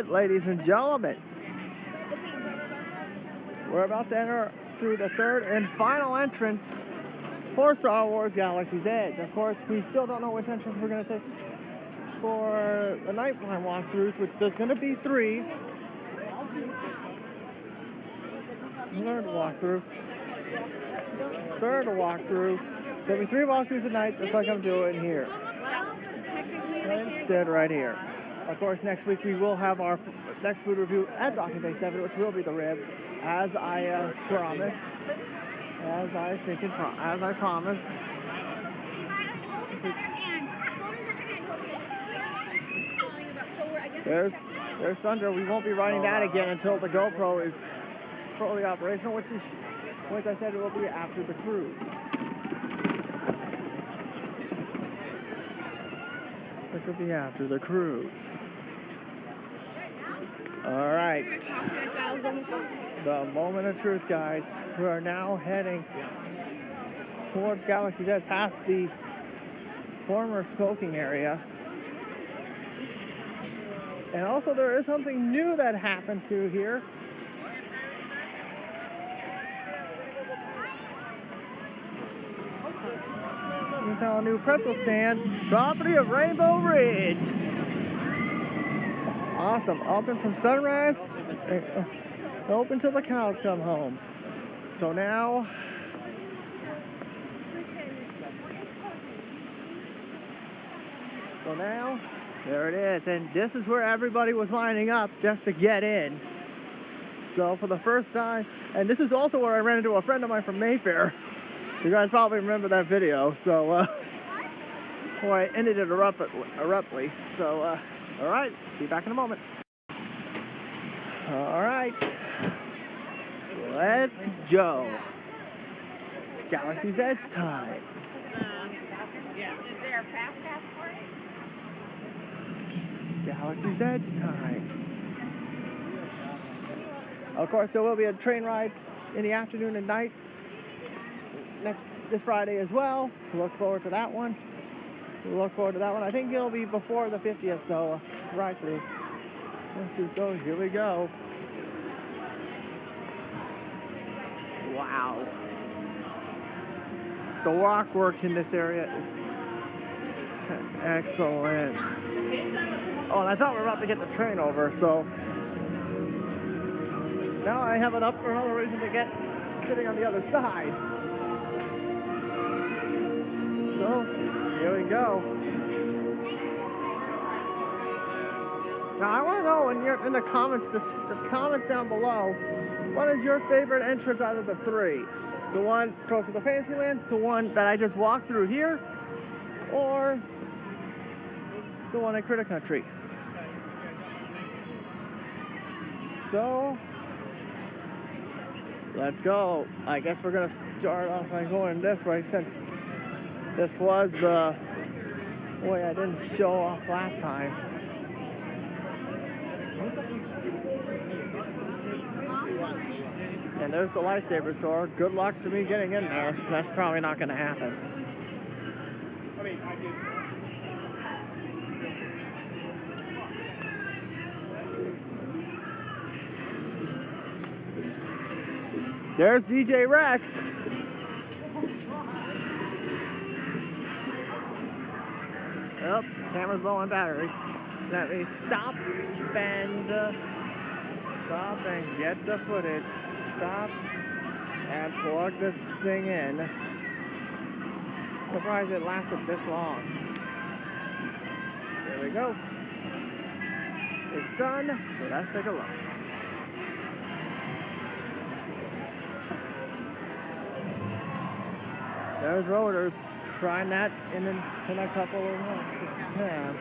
right, ladies and gentlemen. We're about to enter through the third and final entrance for Star Wars Galaxy's Edge. Of course, we still don't know which entrance we're going to take for the nighttime walkthroughs, which there's going to be 3. Third walkthrough. There'll be 3 walkthroughs a night, just like I'm doing here. Instead, right here. Of course, next week we will have our next food review at Docking Bay 7, which will be the rib, as I promised. As I promised. There's Thunder. We won't be riding that again until the GoPro is fully operational, which I said it will be after the cruise. Which will be after the cruise. Alright. The moment of truth, guys. We are now heading towards Galaxy's Edge, past the former smoking area. And also there is something new that happened to here. We found a new pretzel stand, property of Rainbow Ridge. Awesome. Open from sunrise, open till the cows come home. So now, there it is. And this is where everybody was lining up just to get in. So for the first time, and this is also where I ran into a friend of mine from Mayfair. You guys probably remember that video, so, well, I ended it abruptly, so, alright, be back in a moment. Alright, let's go. Galaxy's Edge time. Is there a pass for it? Galaxy's Edge time. Of course, there will be a train ride in the afternoon and night this Friday as well. Look forward to that one. I think it'll be before the 50th, so right through. Let's just go. Here we go. Wow. The walk work in this area is excellent. Oh, and I thought we were about to get the train over, so now I have another reason to get sitting on the other side. So, here we go. Now, I want to know in the comments, the comments down below, what is your favorite entrance out of the 3? The one close to the Fantasyland, the one that I just walked through here, or the one at Critter Country? So, let's go. I guess we're going to start off by going this way, since this was the way I didn't show off last time. And there's the lightsaber store. Good luck to me getting in there. That's probably not going to happen. There's DJ Rex. Oh, camera's low on battery. Let me stop and get the footage. Stop and plug this thing in. Surprised it lasted this long. There we go. It's done, so let's take a look. There's Rotors. Trying that in a couple of months. Yeah.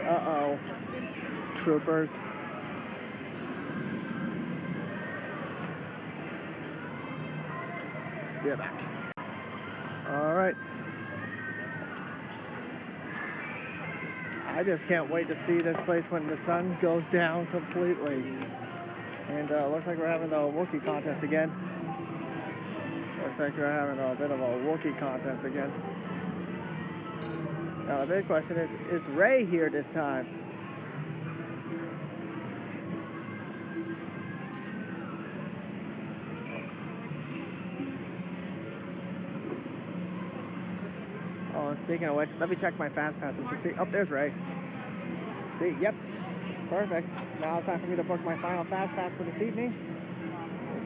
Uh-oh. Troopers. Get back. Alright. I just can't wait to see this place when the sun goes down completely. And looks like we're having a Wookiee contest again. Looks like we're having a bit of a Wookiee contest again. Now the big question is Ray here this time? Oh, speaking of which, let me check my fast passes to see. Oh, there's Ray. See, yep, perfect. Now it's time for me to book my final fast pass for this evening.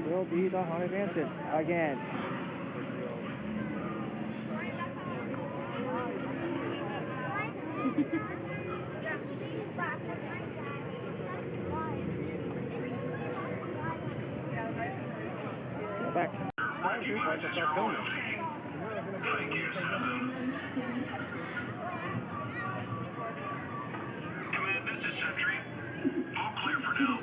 It will be the Haunted Mansion again. Go back. Command, this is Sentry. All clear for now.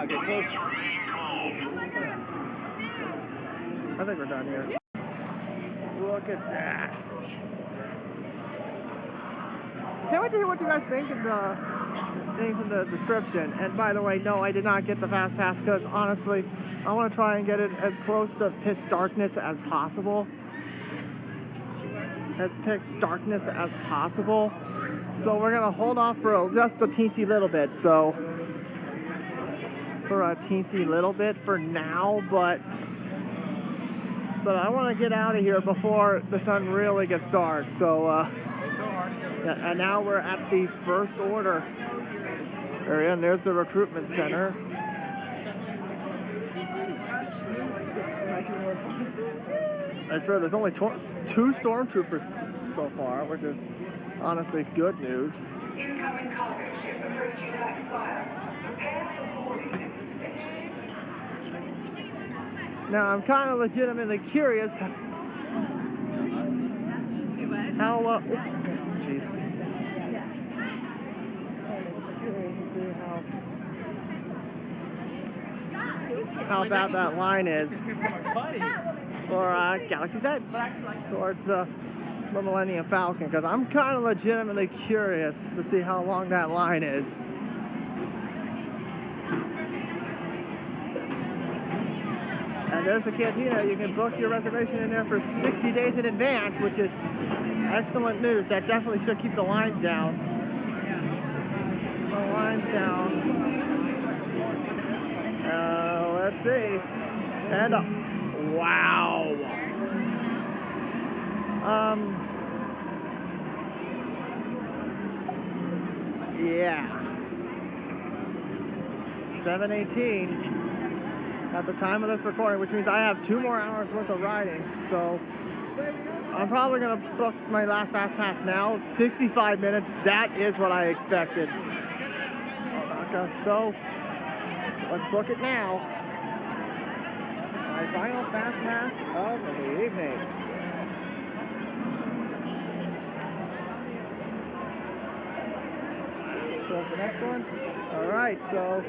Get close. I think we're done here. Look at that. Can't wait to hear what you guys think in the things in the description. And by the way, no, I did not get the fast pass because honestly, I want to try and get it as close to pitch darkness as possible. As pitch darkness as possible. So we're gonna hold off for just a teensy little bit. So. For a teensy little bit for now, but I want to get out of here before the sun really gets dark. So yeah, and now we're at the first order area, and there's the recruitment center. I'm sure there's only 2 stormtroopers so far, which is honestly good news. Incoming cargo ship approaching that fire. Now, I'm kind of legitimately curious how, how bad that line is for Galaxy's Edge towards the Millennium Falcon, because I'm kind of legitimately curious to see how long that line is. And there's the cantina. You can book your reservation in there for 60 days in advance, which is excellent news. That definitely should keep the lines down. The lines down. Let's see. And wow. Yeah. 7:18. At the time of this recording, which means I have 2 more hours worth of riding, so I'm probably going to book my last fast pass now. 65 minutes, that is what I expected. So let's book it now. My final fast pass of the evening. So the next one. All right, so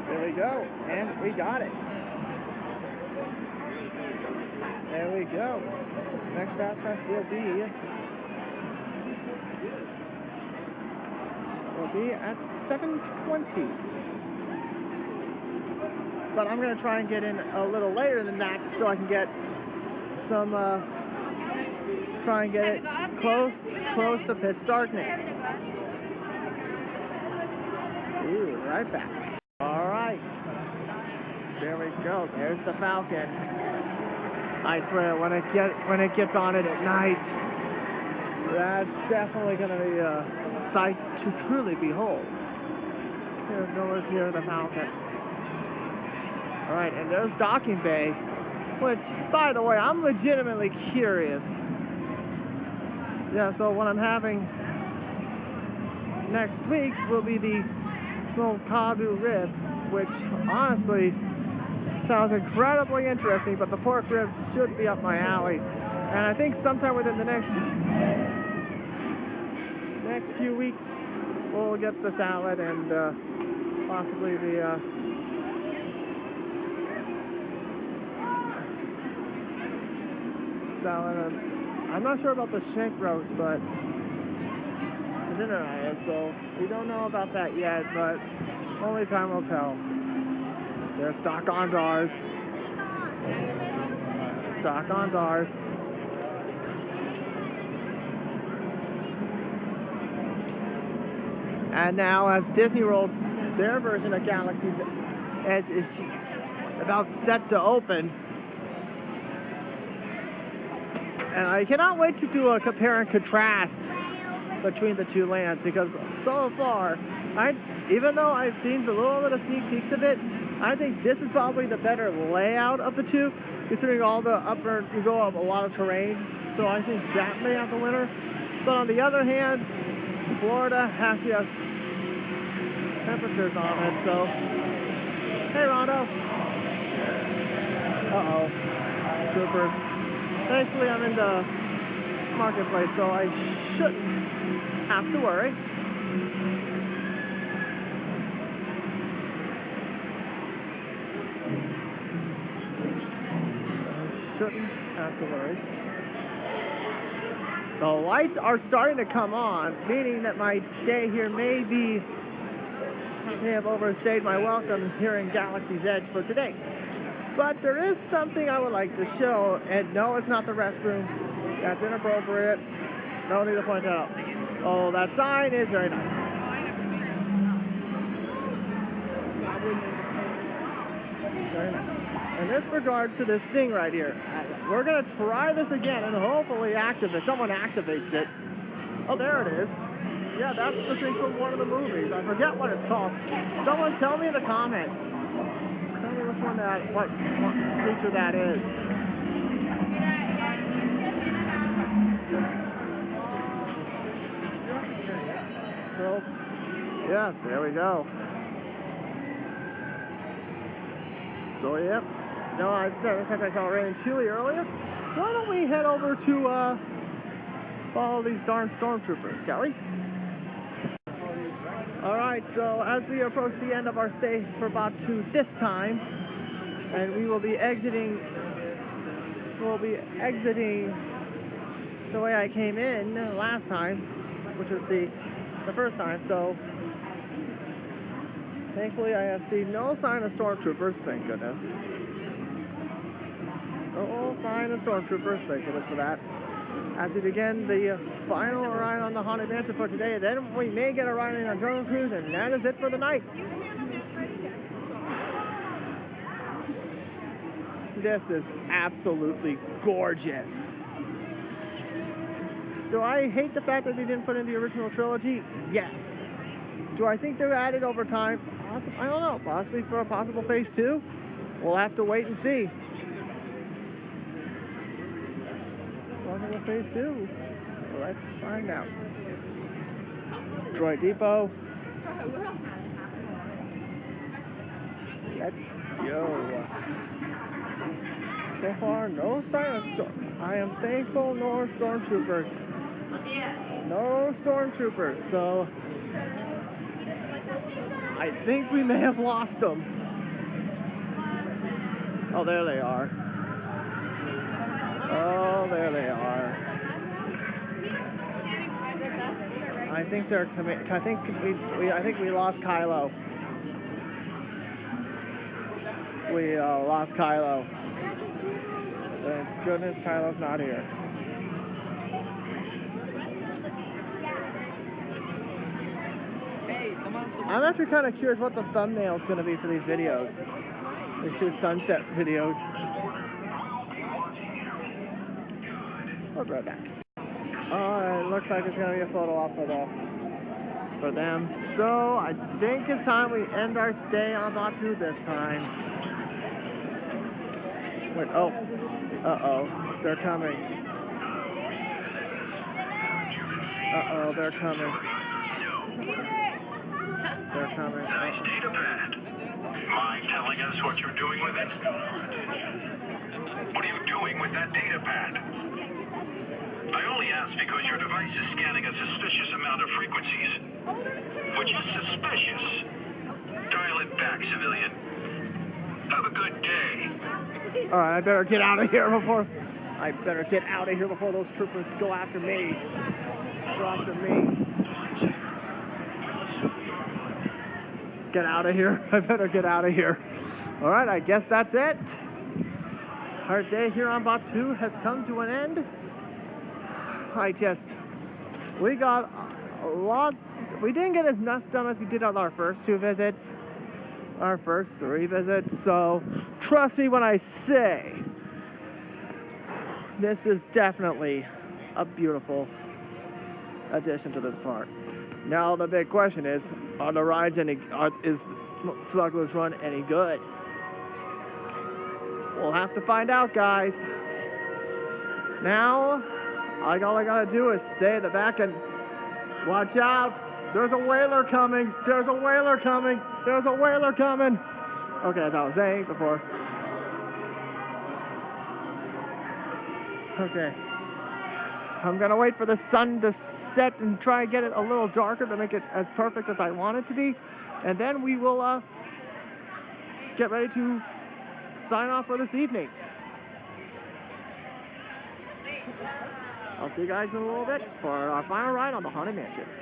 there we go, and we got it. There we go. Next fast pass will be at 7:20. But I'm gonna try and get in a little later than that so I can get some try and get it close to pitch darkness. Ooh, right back. All right. There we go. There's the Falcon. I swear, when it gets on it at night, that's definitely going to be a sight to truly behold. Here goes the Falcon. All right, and there's Docking Bay, which, by the way, I'm legitimately curious Yeah, so what I'm having next week will be the smoked Kabu rib, which honestly sounds incredibly interesting, but the pork ribs should be up my alley. And I think sometime within the next few weeks, we'll get the salad and possibly the salad. And I'm not sure about the shank roast, but the dinner I is, so we don't know about that yet, but only time will tell. There's stock on bars. Stock on bars. And now as Disney rolls their version of Galaxy's Edge is about set to open. And I cannot wait to do a compare and contrast between the two lands, because so far, even though I've seen a little bit of sneak peeks of it, I think this is probably the better layout of the two, considering all the you go up a lot of terrain. So I think that may have the winner. But on the other hand, Florida has the temperatures on it, so hey Rondo. Uh-oh. Troopers. Thankfully I'm in the marketplace, so I shouldn't have to worry. Shouldn't have to worry. The lights are starting to come on, meaning that my stay here may have overstayed my welcome here in Galaxy's Edge for today. But there is something I would like to show, and no, it's not the restroom. That's inappropriate. No need to point out. Oh, that sign is very nice. Very nice. In this regard to this thing right here, we're going to try this again and hopefully someone activates it. Oh, there it is. Yeah, that's the thing from one of the movies. I forget what it's called. Someone tell me in the comments. Tell me which one what creature that is. So, yes, there we go. So, yep. No, I said I saw Ray and Chewie earlier. Why don't we head over to follow these darn stormtroopers, shall we? Alright, so as we approach the end of our stay for Batu this time, and we will be exiting the way I came in last time, which was the first time, so thankfully I have seen no sign of stormtroopers, thank goodness. No sign of stormtroopers, thank goodness for that. As we begin the final ride on the Haunted Mansion for today, then we may get a ride on Jungle Cruise, and that is it for the night. This is absolutely gorgeous. Do I hate the fact that they didn't put in the original trilogy? Yes. Do I think they're added over time? I don't know. Possibly for a possible phase 2? We'll have to wait and see. Possible phase 2? Let's find out. Droid Depot. Let's go. So far, no sign of I am thankful, no stormtroopers. No stormtroopers, so I think we may have lost them. Oh, there they are. Oh, there they are. I think they're coming. I think we lost Kylo. We lost Kylo. Thank goodness Kylo's not here. I'm actually kind of curious what the thumbnail is going to be for these videos. These two sunset videos. We'll be right back. It looks like it's going to be a photo op for them. So I think it's time we end our stay on Batu this time. Wait, oh. Uh-oh. They're coming. Uh-oh, they're coming. They're coming. Nice data pad. Mind telling us what you're doing with it? What are you doing with that data pad? I only ask because your device is scanning a suspicious amount of frequencies. Which is suspicious. Dial it back, civilian. Have a good day. Alright, I better get out of here before those troopers go after me. Go after me. Get out of here. I better get out of here. Alright, I guess that's it. Our day here on Batu has come to an end. We got a lot. We didn't get as much done as we did on our first 2 visits. Our first 3 visits. So, trust me when I say, this is definitely a beautiful addition to this park. Now the big question is the rides is Smuggler's Run any good? We'll have to find out, guys. Now, all I gotta do is stay in the back and watch out. There's a whaler coming. There's a whaler coming. There's a whaler coming. Okay, as I was saying before. Okay. I'm gonna wait for the sun to set and try and get it a little darker to make it as perfect as I want it to be. And then we will get ready to sign off for this evening. I'll see you guys in a little bit for our final ride on the Haunted Mansion.